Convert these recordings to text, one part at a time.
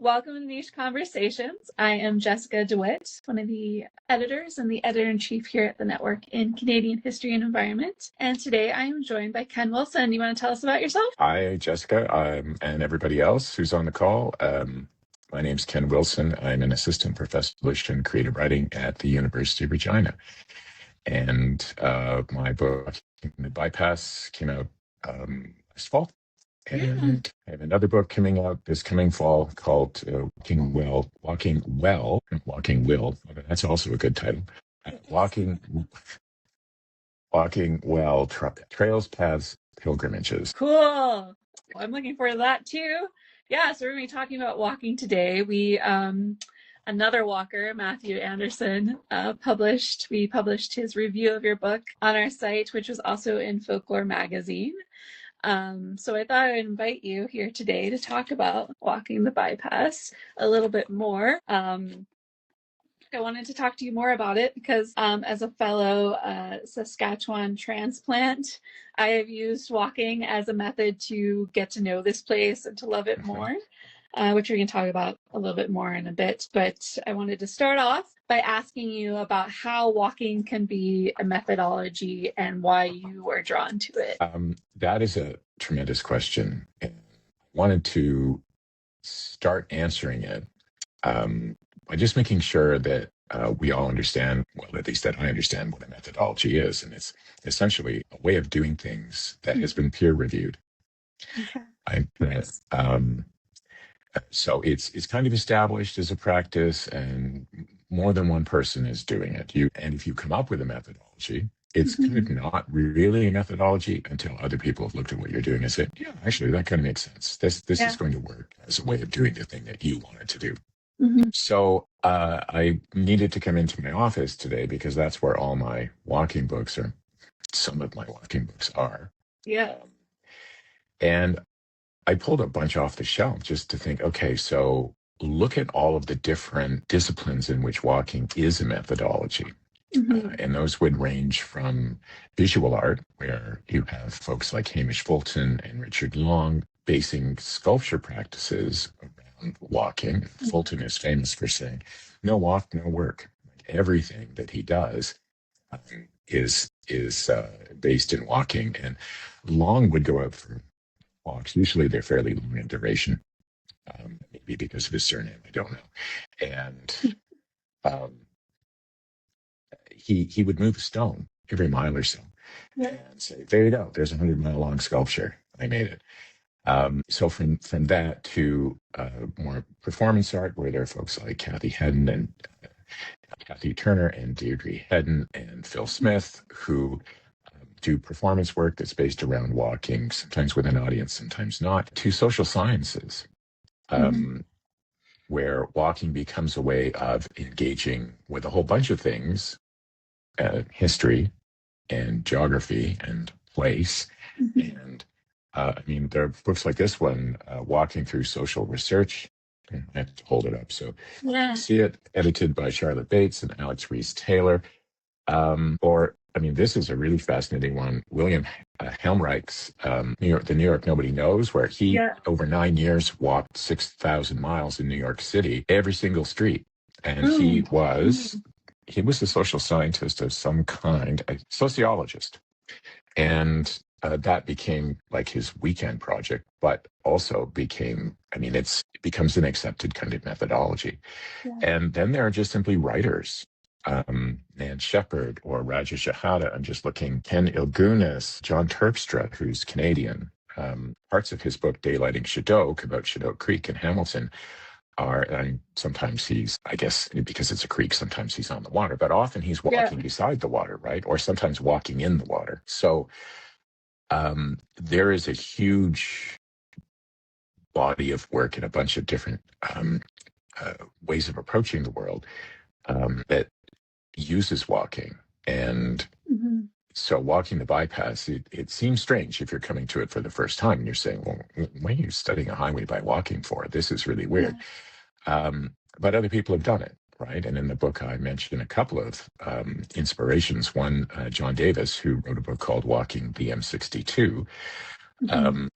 Welcome to NiCHE Conversations. I am Jessica DeWitt, one of the editors and the editor-in-chief here at the network in Canadian History and Environment. And today I am joined by Ken Wilson. You want to tell us about yourself? Hi, Jessica, and everybody else who's on the call. My name's Ken Wilson. I'm an assistant professor of English and creative writing at the University of Regina. And my book, The Bypass, came out last fall. And I have another book coming out this coming fall called Walking Well. That's also a good title. Walking Well, Trails, Paths, Pilgrimages. Cool. Well, I'm looking forward to that too. Yeah, so we're going to be talking about walking today. Another walker, Matthew Anderson, published his review of your book on our site, which was also in Folklore magazine. So I thought I'd invite you here today to talk about walking the bypass a little bit more. I wanted to talk to you more about it because as a fellow Saskatchewan transplant, I have used walking as a method to get to know this place and to love it more, which we're going to talk about a little bit more in a bit. But I wanted to start off by asking you about how walking can be a methodology and why you are drawn to it. That is a tremendous question. I wanted to start answering it by just making sure that we all understand, well, at least that I understand what a methodology is. And it's essentially a way of doing things that has been peer reviewed. Okay. So it's kind of established as a practice, and more than one person is doing it. And if you come up with a methodology, it's kind of not really a methodology until other people have looked at what you're doing and said, yeah, actually, that kind of makes sense. This is going to work as a way of doing the thing that you wanted to do. So I needed to come into my office today because that's where all my walking books, or some of my walking books, are. Yeah. And I pulled a bunch off the shelf just to think, okay, so look at all of the different disciplines in which walking is a methodology. And those would range from visual art, where you have folks like Hamish Fulton and Richard Long basing sculpture practices around walking. Fulton is famous for saying, no walk, no work. Everything that he does is based in walking. And Long would go out for walks. Usually they're fairly long in duration, maybe because of his surname, I don't know. And he would move a stone every mile or so and say, there you go, there's a 100-mile-long sculpture. I made it. So from that to more performance art, where there are folks like Kathy Hedden and Kathy Turner and Deirdre Hedden and Phil Smith, who do performance work that's based around walking, sometimes with an audience, sometimes not, to social sciences, where walking becomes a way of engaging with a whole bunch of things, history and geography and place. And I mean, there are books like this one, Walking Through Social Research. I have to hold it up so see it, edited by Charlotte Bates and Alex Reese-Taylor. Or, I mean, this is a really fascinating one, William Helmreich's The New York Nobody Knows, where he, over 9 years, walked 6,000 miles in New York City, every single street. And he was a social scientist of some kind, a sociologist. And that became like his weekend project, but also became, I mean, it becomes an accepted kind of methodology. And then there are just simply writers, Nan Shepherd or Raja Shahada. I'm just looking, Ken Ilgunas, John Terpstra, who's Canadian. Parts of his book, Daylighting Shadok, about Shadok Creek in Hamilton, and sometimes he's, I guess, because it's a creek, sometimes he's on the water, but often he's walking beside the water, right? Or sometimes walking in the water. So there is a huge body of work in a bunch of different ways of approaching the world that uses walking. And so walking the bypass, it seems strange if you're coming to it for the first time and you're saying, well, what are you studying a highway by walking for? This is really weird. But other people have done it, right? And in the book, I mentioned a couple of inspirations. One, John Davis, who wrote a book called Walking the M62,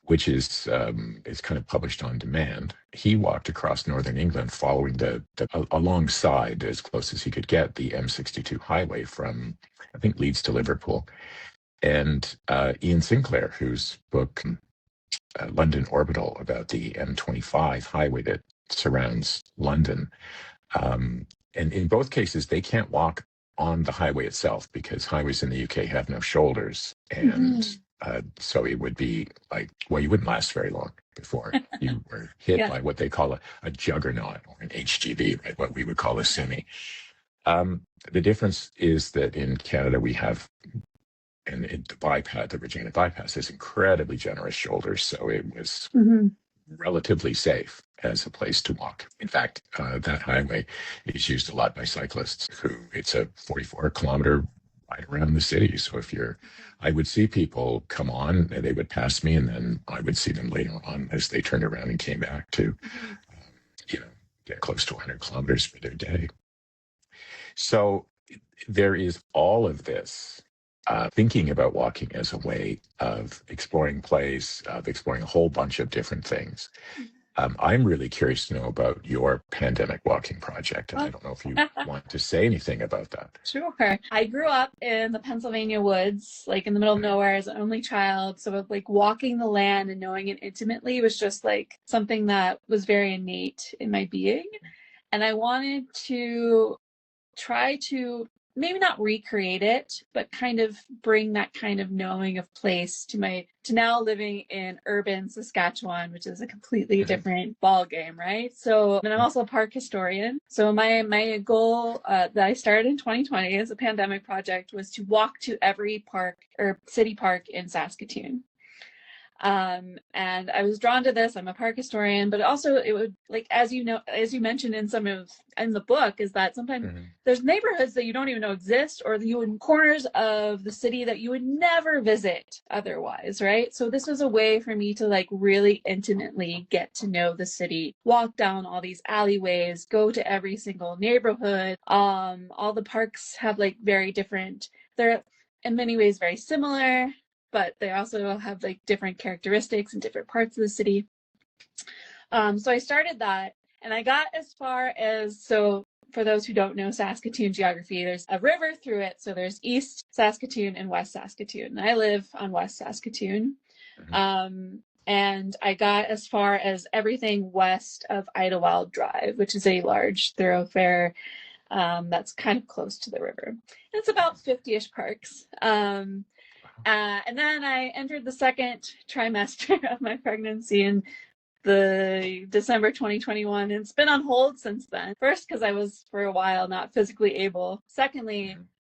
which is kind of published on demand. He walked across northern England following alongside, as close as he could get, the M62 highway from, I think, Leeds to Liverpool. And Ian Sinclair, whose book, London Orbital, about the M25 highway that surrounds London. And in both cases, they can't walk on the highway itself because highways in the UK have no shoulders. And so it would be like, well, you wouldn't last very long before you were hit by what they call a juggernaut or an HGV, right? What we would call a semi. The difference is that in Canada, we have, and the bypass, the Regina bypass, has incredibly generous shoulders. So it was relatively safe as a place to walk. In fact, that highway is used a lot by cyclists it's a 44-kilometer ride around the city. So I would see people come on and they would pass me, and then I would see them later on as they turned around and came back to, get close to 100 kilometers for their day. So there is all of this thinking about walking as a way of exploring place, of exploring a whole bunch of different things. I'm really curious to know about your pandemic walking project, and I don't know if you want to say anything about that. Sure. I grew up in the Pennsylvania woods, like in the middle of nowhere as an only child. So like walking the land and knowing it intimately was just like something that was very innate in my being. And I wanted to try to maybe not recreate it, but kind of bring that kind of knowing of place to now living in urban Saskatchewan, which is a completely different ball game, right? So, and I'm also a park historian. So my goal that I started in 2020 as a pandemic project was to walk to every park or city park in Saskatoon. And I was drawn to this. I'm a park historian, but also it would, like, as you mentioned in the book, is that sometimes there's neighborhoods that you don't even know exist, or corners of the city that you would never visit otherwise, right? So this was a way for me to like really intimately get to know the city, walk down all these alleyways, go to every single neighborhood. All the parks have like very different, they're in many ways very similar, but they also have like different characteristics in different parts of the city. So I started that, and I got as far as, so for those who don't know Saskatoon geography, there's a river through it. So there's East Saskatoon and West Saskatoon. And I live on West Saskatoon. And I got as far as everything west of Idlewild Drive, which is a large thoroughfare that's kind of close to the river. It's about 50-ish parks. And then I entered the second trimester of my pregnancy in the December 2021, and it's been on hold since then. First, because I was for a while not physically able. Secondly,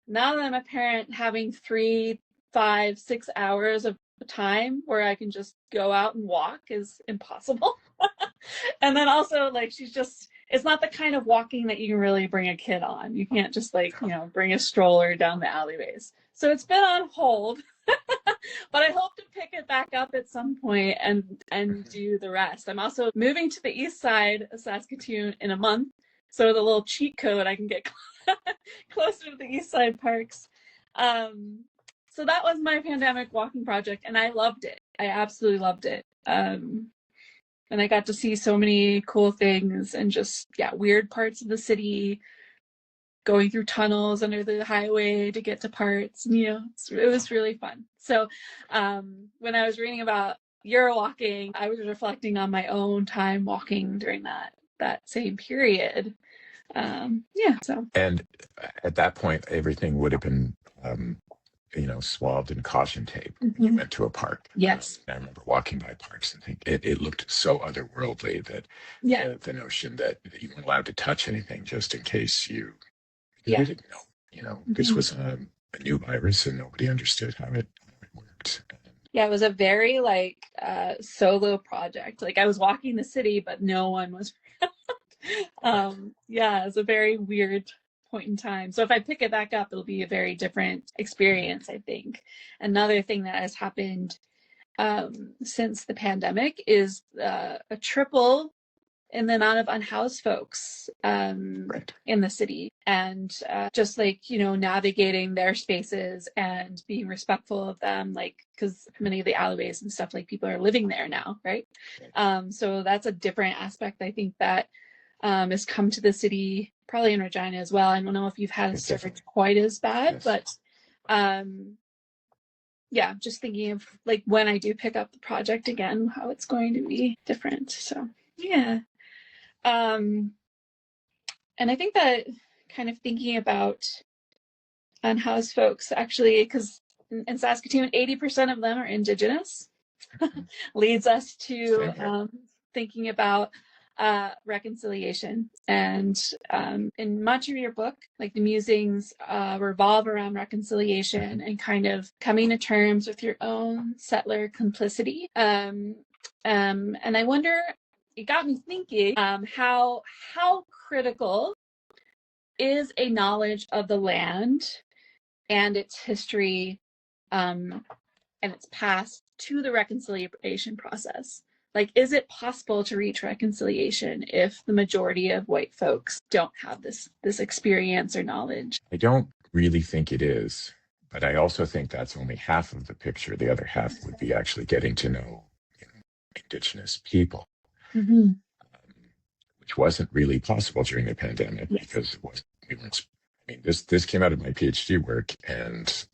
now that I'm a parent, having 3, 5, 6 hours of time where I can just go out and walk is impossible. And then also, like, it's not the kind of walking that you can really bring a kid on. You can't just bring a stroller down the alleyways. So it's been on hold. But I hope to pick it back up at some point and do the rest. I'm also moving to the east side of Saskatoon in a month. So with a little cheat code, I can get closer to the east side parks. So that was my pandemic walking project, and I loved it. I absolutely loved it. And I got to see so many cool things and just, weird parts of the city, going through tunnels under the highway to get to parts. It was really fun. So when I was reading about your walking, I was reflecting on my own time walking during that same period. So. And at that point, everything would have been, swathed in caution tape. You went to a park. Yes. I remember walking by parks and think it looked so otherworldly that the notion that you weren't allowed to touch anything just in case you didn't know, this was a new virus and nobody understood how it worked. Yeah, it was a very solo project. Like, I was walking the city, but no one was around. It was a very weird point in time. So if I pick it back up, it'll be a very different experience, I think. Another thing that has happened since the pandemic is a triple in the amount of unhoused folks in the city, and just like, you know, navigating their spaces and being respectful of them, like, because many of the alleyways and stuff, like, people are living there now, right? So that's a different aspect, I think, that has come to the city, probably in Regina as well. I don't know if you've had a surge quite as bad, but yeah, just thinking of like when I do pick up the project again, how it's going to be different. So yeah. And I think that kind of thinking about unhoused folks, actually, because in Saskatoon, 80% of them are Indigenous, leads us to thinking about reconciliation. And in much of your book, like the musings revolve around reconciliation and kind of coming to terms with your own settler complicity. And I wonder, it got me thinking, how critical is a knowledge of the land and its history and its past to the reconciliation process? Like, is it possible to reach reconciliation if the majority of white folks don't have this experience or knowledge? I don't really think it is, but I also think that's only half of the picture. The other half would be actually getting to know, Indigenous people, which wasn't really possible during the pandemic because we weren't. I mean, this came out of my PhD work, and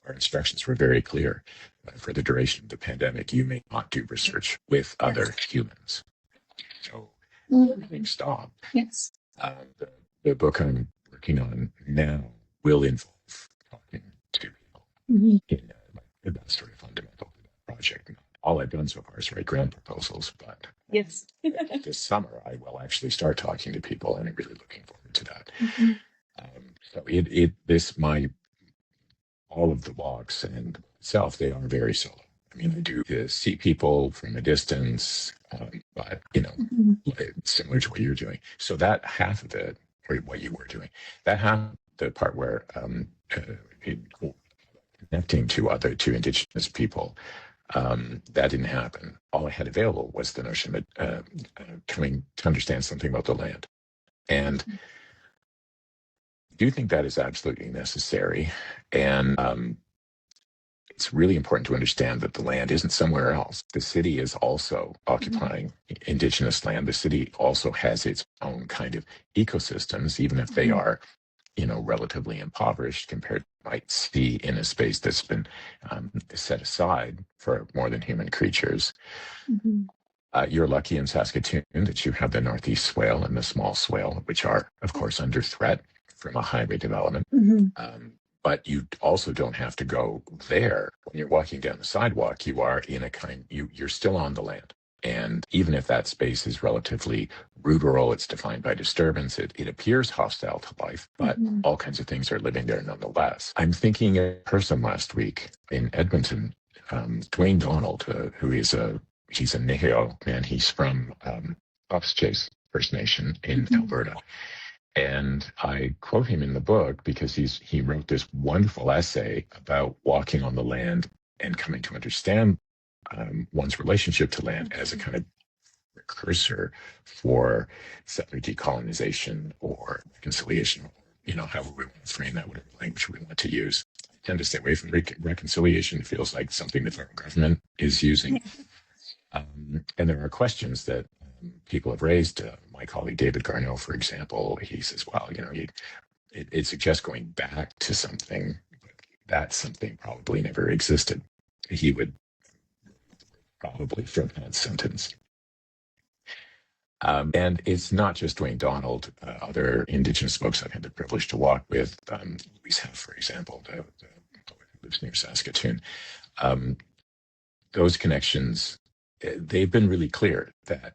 our instructions were very clear. For the duration of the pandemic, you may not do research with other humans. So everything stopped. Yes. The book I'm working on now will involve talking to people. That's sort of fundamental to that project. All I've done so far is write grant proposals, but yes, this summer I will actually start talking to people, and I'm really looking forward to that. So all of the walks and itself, they are very solo. I mean, I do see people from a distance, but, similar to what you're doing. So that half of it, or what you were doing, that half, the part where connecting to Indigenous people, that didn't happen. All I had available was the notion of coming to understand something about the land. And I do think that is absolutely necessary. And it's really important to understand that the land isn't somewhere else. The city is also occupying Indigenous land. The city also has its own kind of ecosystems, even if they are, relatively impoverished compared to what you might see in a space that's been set aside for more than human creatures. You're lucky in Saskatoon that you have the Northeast Swale and the Small Swale, which are, of course, under threat from a highway development. But you also don't have to go there. When you're walking down the sidewalk, you are in you're still on the land. And even if that space is relatively rural, it's defined by disturbance, it appears hostile to life, but all kinds of things are living there nonetheless. I'm thinking of a person last week in Edmonton, Dwayne Donald, he's a NiCHE man. He's from Fox Chase First Nation in Alberta. And I quote him in the book because he wrote this wonderful essay about walking on the land and coming to understand one's relationship to land as a kind of precursor for settler decolonization or reconciliation, however we want to frame that, whatever language we want to use. I tend to stay away from reconciliation. It feels like something the federal government is using. And there are questions that people have raised. My colleague David Garneau, for example, he says, well, it suggests going back to something, but that something probably never existed. He would probably throw that sentence. And it's not just Dwayne Donald. Other Indigenous folks I've had the privilege to walk with, Louise Heff, for example, the poet who lives near Saskatoon. Those connections, they've been really clear that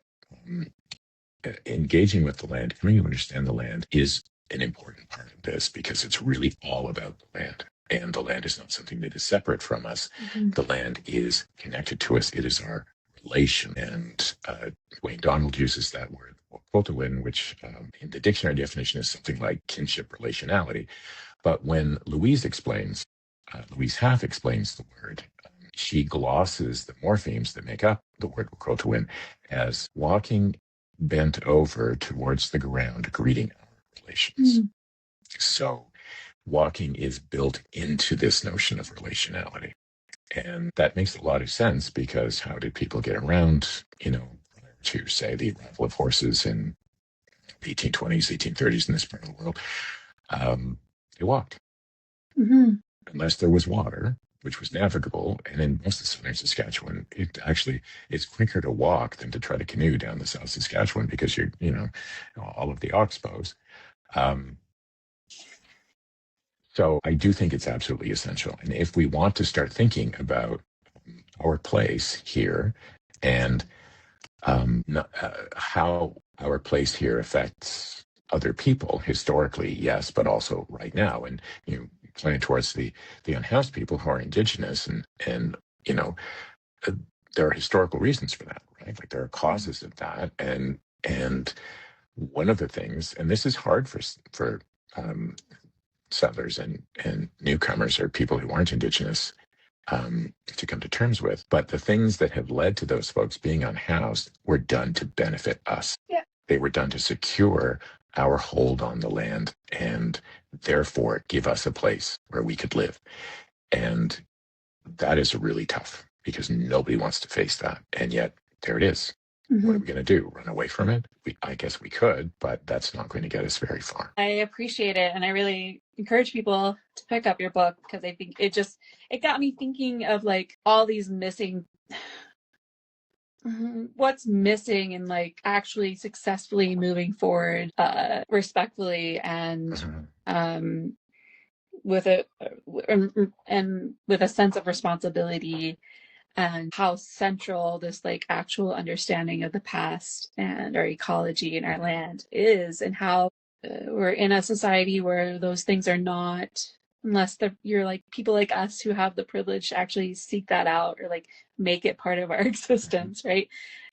engaging with the land, coming to understand the land, is an important part of this because it's really all about the land. And the land is not something that is separate from us. The land is connected to us. It is our relation. And Wayne Donald uses that word, Quotawin, which in the dictionary definition is something like kinship relationality. But when Louise Heff explains the word, she glosses the morphemes that make up the word Quotawin as walking bent over towards the ground, greeting our relations. Mm. So walking is built into this notion of relationality. And that makes a lot of sense, because how did people get around, prior to, say, the arrival of horses in the 1820s, 1830s in this part of the world? They walked. Mm-hmm. Unless there was water, which was navigable. And in most of southern Saskatchewan, it's quicker to walk than to try to canoe down the South Saskatchewan, because all of the oxbows. Um, so I do think it's absolutely essential. And if we want to start thinking about our place here, and how our place here affects other people historically, yes, but also right now, and pointed towards the unhoused people who are Indigenous, and uh, there are historical reasons for that, right? Like, there are causes of that, and one of the things, and this is hard for settlers and newcomers, or people who aren't Indigenous, to come to terms with. But the things that have led to those folks being unhoused were done to benefit us. Yeah. They were done to secure our hold on the land, and therefore give us a place where we could live. And that is really tough, because nobody wants to face that. And yet there it is. Mm-hmm. What are we going to do? Run away from it? I guess we could, but that's not going to get us very far. I appreciate it. And I really encourage people to pick up your book, because I think it got me thinking of like all these missing, what's missing in like actually successfully moving forward, respectfully, and with a sense of responsibility, and how central this like actual understanding of the past and our ecology and our land is, and how we're in a society where those things are not, unless you're like people like us who have the privilege to actually seek that out, or like make it part of our existence, right?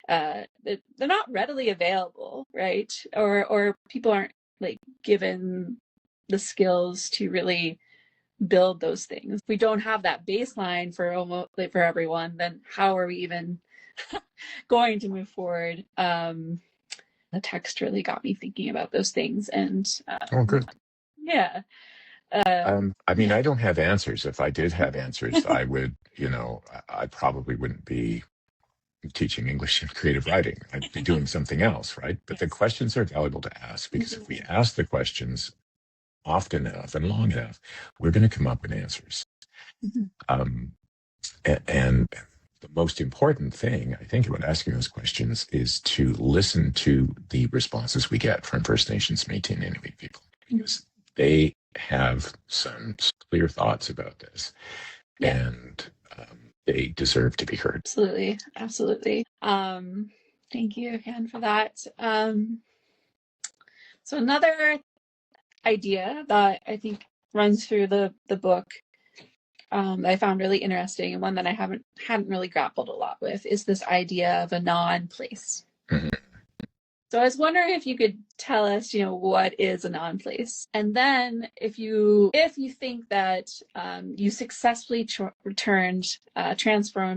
They're not readily available, right? Or people aren't like given the skills to really build those things. If we don't have that baseline for everyone, then how are we even going to move forward? The text really got me thinking about those things, and Oh, good. Yeah. I mean, I don't have answers. If I did have answers, I would, I probably wouldn't be teaching English and creative writing. I'd be doing something else, right? But the questions are valuable to ask, because if we ask the questions often enough and long enough, we're going to come up with answers. And the most important thing, I think, about asking those questions is to listen to the responses we get from First Nations, Métis, and Inuit people, because they have some clear thoughts about this, and they deserve to be heard. Absolutely. Thank you again for that. So another idea that I think runs through the book, that I found really interesting, and one that I hadn't really grappled a lot with, is this idea of a non-place. Mm-hmm. So I was wondering if you could tell us, what is a non-place, and then if you think that you successfully transformed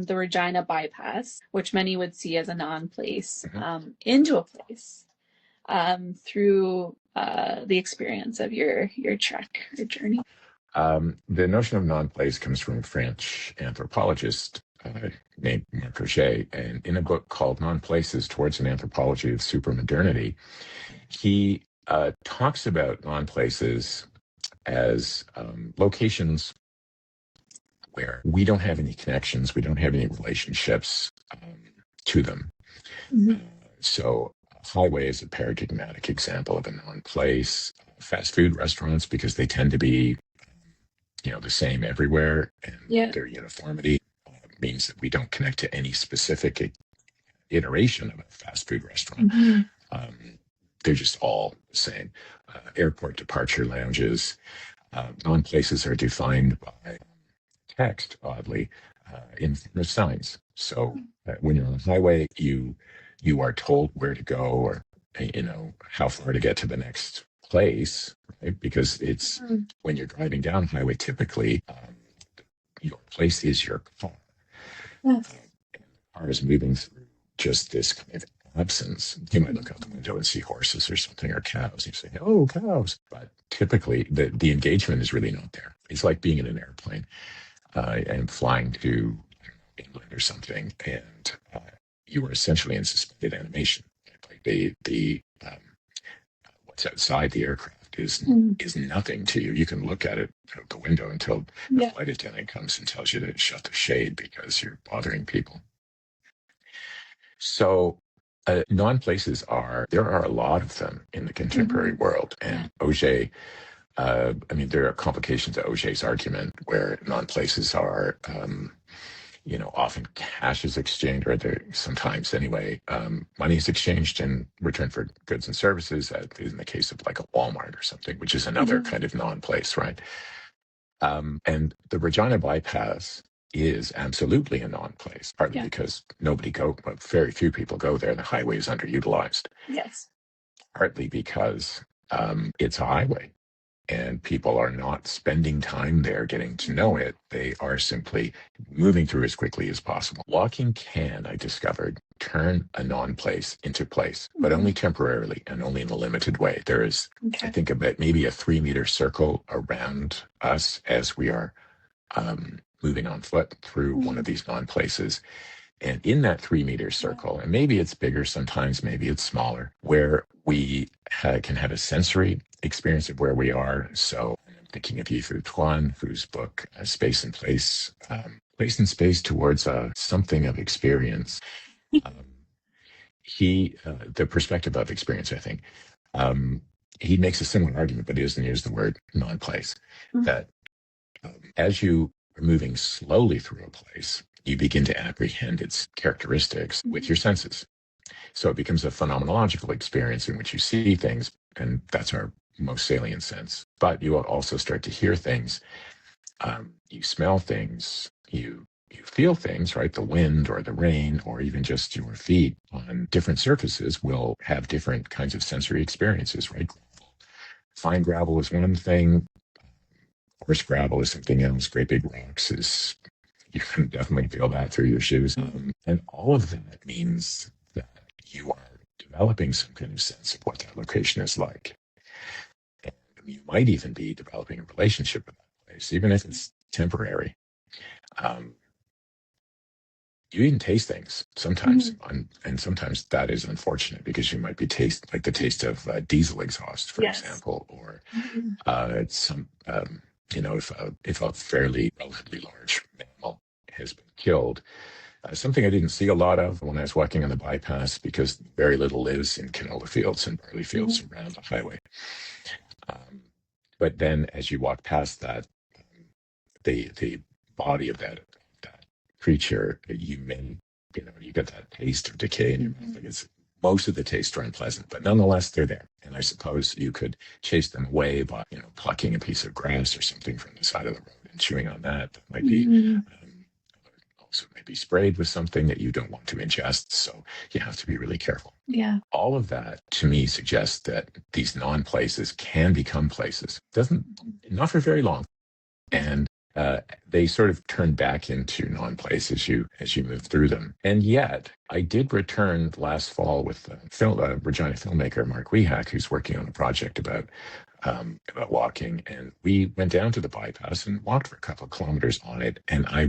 the Regina bypass, which many would see as a non-place, into a place, through the experience of your trek or journey. The notion of non-place comes from a French anthropologist named Marc Roget, and in a book called Non-Places Towards an Anthropology of Supermodernity, he talks about non-places as locations where we don't have any connections, we don't have any relationships to them. So highway is a paradigmatic example of a non-place. Fast food restaurants, because they tend to be the same everywhere, and their uniformity means that we don't connect to any specific iteration of a fast food restaurant. They're just all the same. Airport departure lounges, non-places are defined by text, oddly, in front of signs. So when you're on the highway, you are told where to go, or how far to get to the next place, right? Because it's when you're driving down highway, typically your place is your car. And the car is moving through just this kind of absence. You might look out the window and see horses or something, or cows. You say, oh, cows. But typically, the engagement is really not there. It's like being in an airplane and flying to England or something, and you are essentially in suspended animation. Like the what's outside the aircraft is nothing to you. You can look at it out the window until the flight attendant comes and tells you to shut the shade because you're bothering people. So non-places there are a lot of them in the contemporary world. And Auger, there are complications to Auger's argument where non-places are, often cash is exchanged, or sometimes anyway, money is exchanged in return for goods and services, in the case of like a Walmart or something, which is another kind of non-place, right? And the Regina bypass is absolutely a non-place, partly because very few people go there. The highway is underutilized. Yes. Partly because it's a highway and people are not spending time there getting to know it. They are simply moving through as quickly as possible. Walking can, I discovered, turn a non-place into place, but only temporarily and only in a limited way. There is, I think, about maybe a 3-meter circle around us as we are moving on foot through one of these non-places. And in that 3-meter circle, and maybe it's bigger sometimes, maybe it's smaller, where we can have a sensory experience of where we are. So I'm thinking of Yves Tuan, whose book, Space and Place, Place and Space Towards Something of Experience. The perspective of experience, I think, he makes a similar argument, but he doesn't use the word non-place, that as you are moving slowly through a place, you begin to apprehend its characteristics with your senses. So it becomes a phenomenological experience in which you see things, and that's our most salient sense. But you will also start to hear things. You smell things. You feel things, right? The wind or the rain, or even just your feet on different surfaces will have different kinds of sensory experiences, right? Fine gravel is one thing. Coarse gravel is something else. Great big rocks you can definitely feel that through your shoes. And all of that means that you are developing some kind of sense of what that location is like. And you might even be developing a relationship with that place, even if it's temporary. You even taste things sometimes, and sometimes that is unfortunate because you might be like the taste of diesel exhaust, for example, or if a fairly relatively large mammal has been killed. Something I didn't see a lot of when I was walking on the bypass, because very little lives in canola fields and barley fields around the highway. But then as you walk past that, the body of that creature, you get that taste of decay in your mouth. Like most of the tastes are unpleasant, but nonetheless, they're there. And I suppose you could chase them away by, plucking a piece of grass or something from the side of the road and chewing on that. That might be also maybe sprayed with something that you don't want to ingest. So you have to be really careful. Yeah. All of that, to me, suggests that these non-places can become places. Not for very long. And they sort of turn back into non-place as you move through them. And yet, I did return last fall with Regina filmmaker Mark Wehak, who's working on a project about walking. And we went down to the bypass and walked for a couple of kilometers on it. And I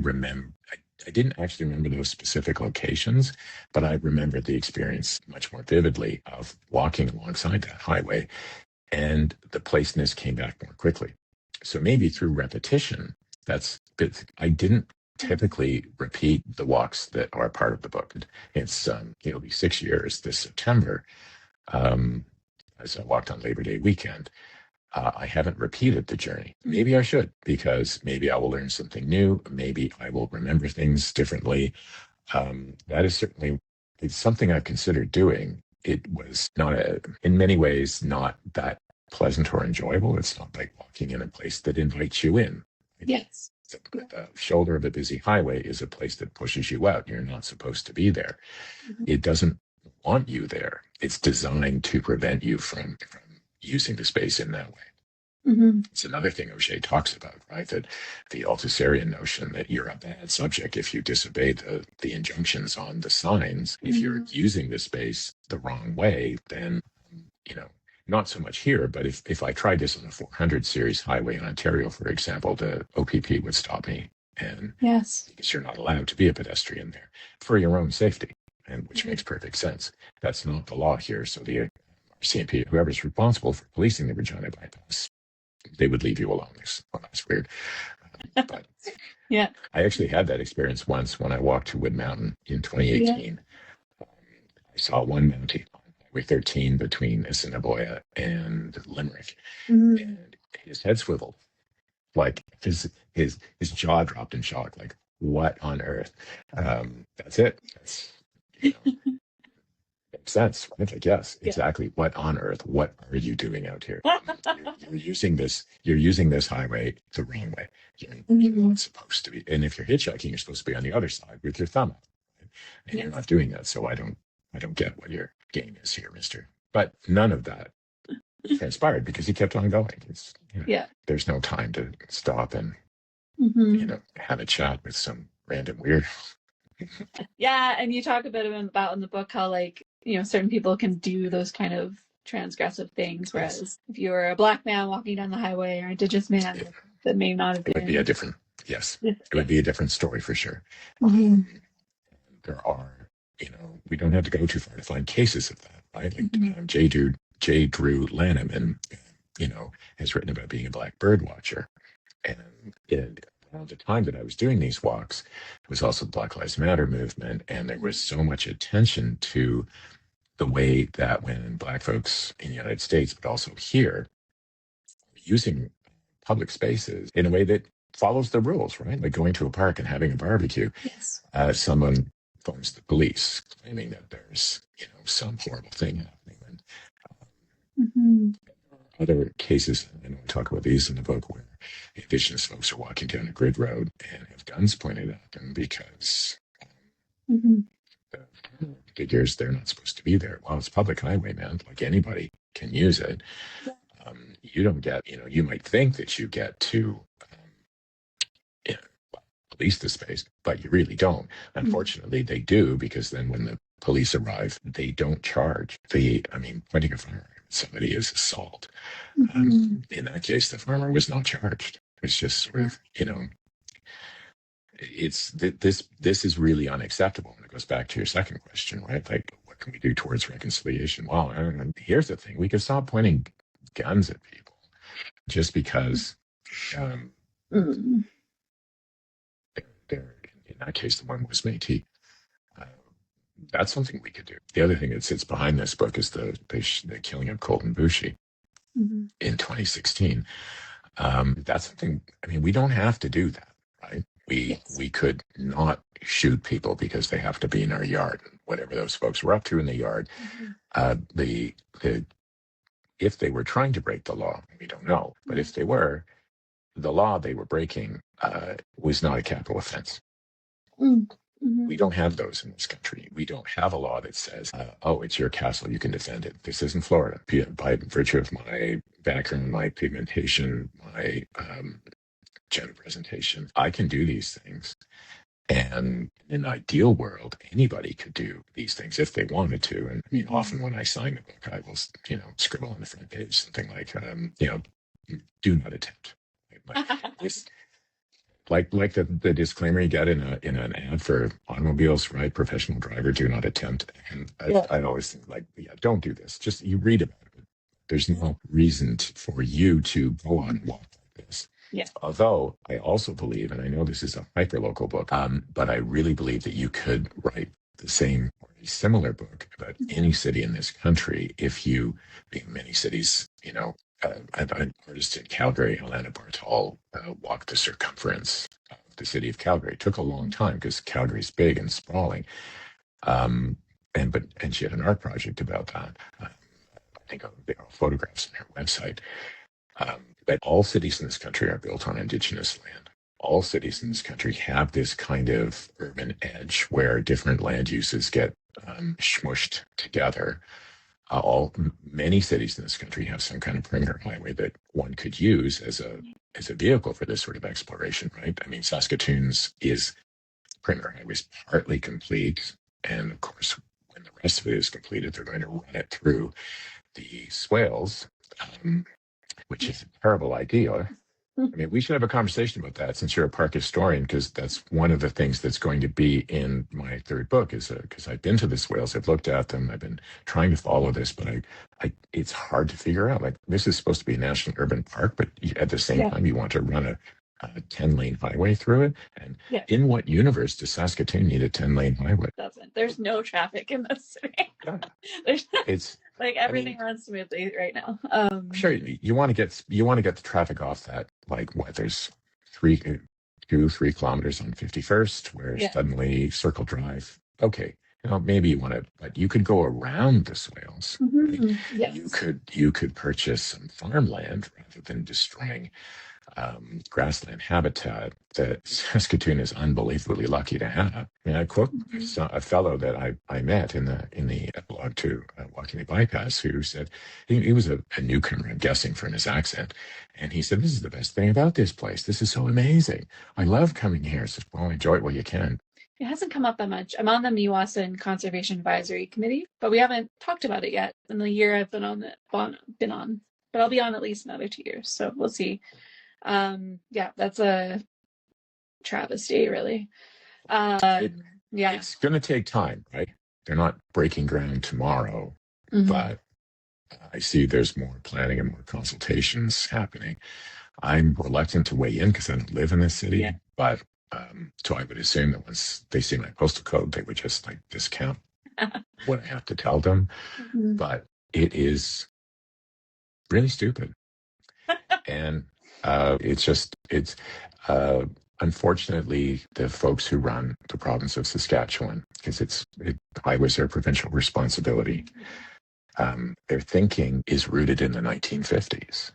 didn't actually remember those specific locations, but I remember the experience much more vividly of walking alongside that highway. And the placeness came back more quickly. So maybe through repetition, I didn't typically repeat the walks that are part of the book. It's it'll be 6 years this September, as I walked on Labor Day weekend. I haven't repeated the journey. Maybe I should, because maybe I will learn something new. Maybe I will remember things differently. That is certainly, it's something I've considered doing. It was in many ways, not that pleasant or enjoyable. It's not like walking in a place that invites you in. Yes. The shoulder of a busy highway is a place that pushes you out. You're not supposed to be there. It doesn't want you there. It's designed to prevent you from using the space in that way. It's another thing O'Shea talks about, right? That the Althusserian notion that you're a bad subject if you disobey the injunctions on the signs. If you're using the space the wrong way, then, you know, not so much here, but if I tried this on a 400 series highway in Ontario, for example, the OPP would stop me. And Yes. because you're not allowed to be a pedestrian there for your own safety, and which makes perfect sense. That's not the law here. So the CMP, whoever's responsible for policing the Regina bypass, they would leave you alone. Well, that's weird. But Yeah. I actually had that experience once when I walked to Wood Mountain in 2018. I saw one Mountie on Highway 13 between Assiniboia and Limerick, and his head swiveled, like his jaw dropped in shock. Like, what on earth? That's it. That's, you know, makes sense, right? Like, yes, exactly. What on earth? What are you doing out here? You're using this highway the wrong way. You're not supposed to be. And if you're hitchhiking, you're supposed to be on the other side with your thumb out, right? And you're not doing that. So I don't get what your game is here, mister. But none of that transpired because he kept on going. It's, there's no time to stop and have a chat with some random weird. Yeah, and you talk a bit about in the book how, like, certain people can do those kind of transgressive things, whereas if you were a black man walking down the highway or a indigenous man, that may not have been. It would be a different, it would be a different story for sure. There are, we don't have to go too far to find cases of that, right? Like J. Drew Lanham, has written about being a black bird watcher. And around the time that I was doing these walks, it was also the Black Lives Matter movement. And there was so much attention to the way that when black folks in the United States, but also here, using public spaces in a way that follows the rules, right? Like going to a park and having a barbecue. Yes. Someone phones the police claiming that there's, some horrible thing happening. And other cases, and I talk about these in the book, where Indigenous folks are walking down a grid road and have guns pointed at them because the figures, they're not supposed to be there. Well, it's public highway, man. Like, anybody can use it. You don't get, you might think that you get to police the space, but you really don't. Unfortunately, they do, because then when the police arrive, they don't charge. Pointing a firearm at somebody is assault. In that case, the farmer was not charged. It's just sort of, this is really unacceptable. And it goes back to your second question, right? Like, what can we do towards reconciliation? Well, here's the thing. We can stop pointing guns at people just because they're, in that case, the one was Métis. That's something we could do. The other thing that sits behind this book is the killing of Colton Boushie in 2016. That's something, we don't have to do that, right? We could not shoot people because they have to be in our yard. Whatever those folks were up to in the yard, if they were trying to break the law, we don't know. But if they were, the law they were breaking was not a capital offense. We don't have those in this country. We don't have a law that says, it's your castle, you can defend it. This isn't Florida. By virtue of my background, my pigmentation, my gender presentation, I can do these things. And in an ideal world, anybody could do these things if they wanted to. And often when I sign the book, I will, scribble on the front page something like, do not attempt. Like the disclaimer you get in an ad for automobiles, right? Professional driver, do not attempt. And I'd always think, like, don't do this. Just, you read about it. There's no reason for you to go on and walk like this. Yeah. Although I also believe, and I know this is a hyper-local book, but I really believe that you could write the same or a similar book about any city in this country if you, being many cities, an artist in Calgary, Helena Bartol, walked the circumference of the city of Calgary. It took a long time because Calgary's big and sprawling. And she had an art project about that. I think there are photographs on her website. But all cities in this country are built on Indigenous land. All cities in this country have this kind of urban edge where different land uses get smushed together. many cities in this country have some kind of perimeter highway that one could use as a vehicle for this sort of exploration, right? I mean, Saskatoon's perimeter highway is partly complete, and of course, when the rest of it is completed, they're going to run it through the swales, which is a terrible idea. I mean, we should have a conversation about that since you're a park historian, because that's one of the things that's going to be in my third book. Is because I've been to the swales, I've looked at them, I've been trying to follow this, but it's hard to figure out. Like, this is supposed to be a national urban park, but at the same time, you want to run a 10-lane highway through it. And in what universe does Saskatoon need a 10-lane highway? Doesn't. There's no traffic in the city. It's like everything runs smoothly right now. Sure, you want to get the traffic off that, like, what, there's 3 kilometers on 51st where suddenly Circle Drive. Okay, maybe you want to, but you could go around the swales. Right? Yes. You could purchase some farmland rather than destroying grassland habitat that Saskatoon is unbelievably lucky to have. I mean, I quote a fellow that I met in the epilogue to Walking the Bypass, who said he was a newcomer, I'm guessing from his accent, and he said, "This is the best thing about this place. This is so amazing. I love coming here." I said, "Well, enjoy it while you can." It hasn't come up that much. I'm on the Meewasin Conservation Advisory Committee, but we haven't talked about it yet in the year I've been on. But I'll be on at least another 2 years, so we'll see. That's a travesty, really. It's going to take time, right? They're not breaking ground tomorrow, but I see there's more planning and more consultations happening. I'm reluctant to weigh in because I don't live in this city, but so I would assume that once they see my postal code, they would just like discount what I have to tell them. But it is really stupid. And it's unfortunately the folks who run the province of Saskatchewan, because highways are a provincial responsibility. Their thinking is rooted in the 1950s.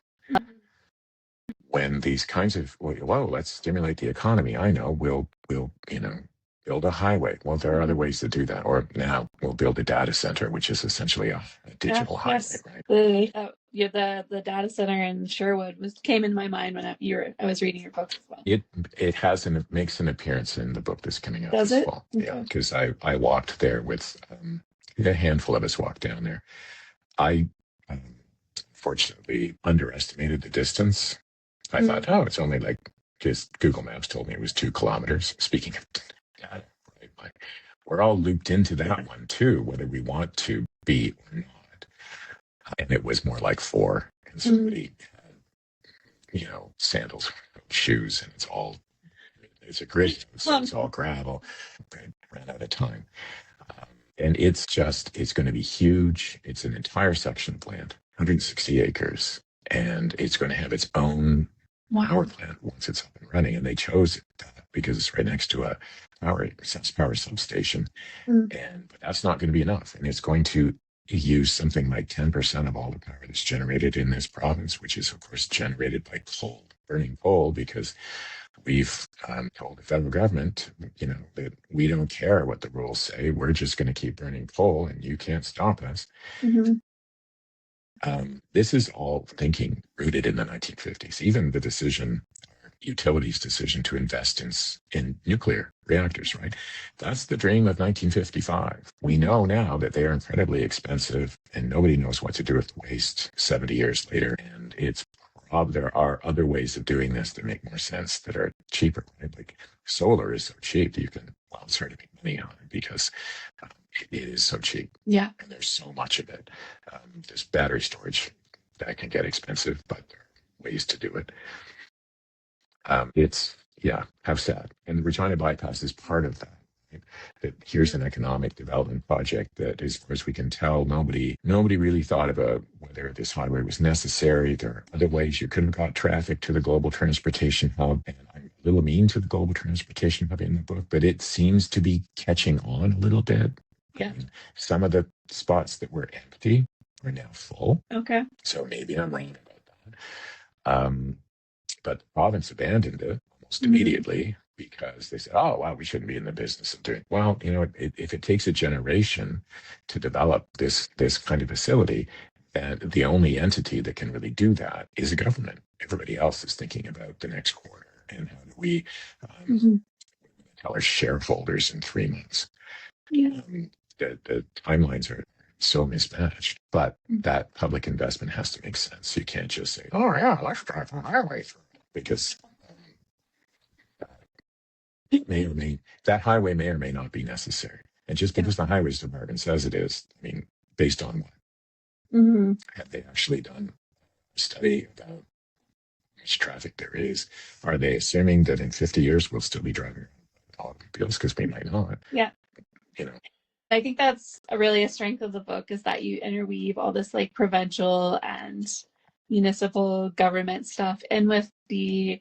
When these kinds of, let's stimulate the economy. I know we'll build a highway. Well, there are other ways to do that. Or now we'll build a data center, which is essentially a digital highway, right? The data center in Sherwood came in my mind when I was reading your book as well. It makes an appearance in the book that's coming out this fall. Okay. Yeah, because I walked there with a handful of us walked down there. I fortunately underestimated the distance. I thought, it's only because Google Maps told me it was 2 kilometers. Speaking of data, right, we're all looped into that one too, whether we want to be or not. And it was more like 4, and somebody had, sandals, shoes, and it's a grid, so it's all gravel. I ran out of time. And it's going to be huge. It's an entire section of land, 160 acres, and it's going to have its own power plant once it's up and running. And they chose it because it's right next to a power substation. But that's not going to be enough. And it's going to use something like 10% of all the power that's generated in this province, which is, of course, generated by burning coal, because we've told the federal government, that we don't care what the rules say. We're just going to keep burning coal, and you can't stop us. This is all thinking rooted in the 1950s. Even the utilities' decision to invest in nuclear reactors, right? That's the dream of 1955. We know now that they are incredibly expensive, and nobody knows what to do with the waste 70 years later. And there are other ways of doing this that make more sense, that are cheaper. Right? Like solar is so cheap that you can, it's hard to make money on it because it is so cheap. Yeah. And there's so much of it. There's battery storage that can get expensive, but there are ways to do it. How sad. And the Regina Bypass is part of that. Right? That here's an economic development project that, as far as we can tell, nobody really thought about whether this highway was necessary. There are other ways you could have got traffic to the global transportation hub. And I'm a little mean to the global transportation hub in the book, but it seems to be catching on a little bit. Yeah. Some of the spots that were empty are now full. Okay. So maybe I'm wrong about that. But the province abandoned it almost immediately. because they said, oh, wow, we shouldn't be in the business of doing. Well, if it takes a generation to develop this kind of facility, and the only entity that can really do that is a government. Everybody else is thinking about the next quarter and how do we tell our shareholders in 3 months. Yeah. The timelines are so mismatched, but that public investment has to make sense. You can't just say, oh yeah, let's drive a highway through it, because that highway may or may not be necessary. And just because the highways department says it is, I mean, based on what? Have they actually done a study about how much traffic there is? Are they assuming that in 50 years we'll still be driving automobiles? Because we might not. Yeah. You know. I think that's really a strength of the book, is that you interweave all this like provincial and municipal government stuff in with the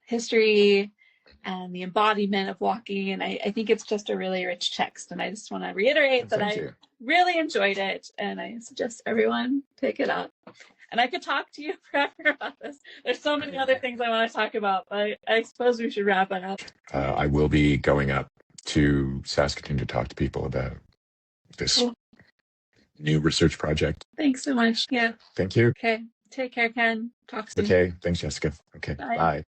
history and the embodiment of walking. And I think it's just a really rich text. And I just want to reiterate that I really enjoyed it. And I suggest everyone pick it up. And I could talk to you forever about this. There's so many other things I want to talk about, but I suppose we should wrap it up. I will be going up to Saskatoon to talk to people about this new research project. Thanks so much. Yeah. Thank you. Okay. Take care, Ken. Talk soon. Okay. Thanks, Jessica. Okay. Bye.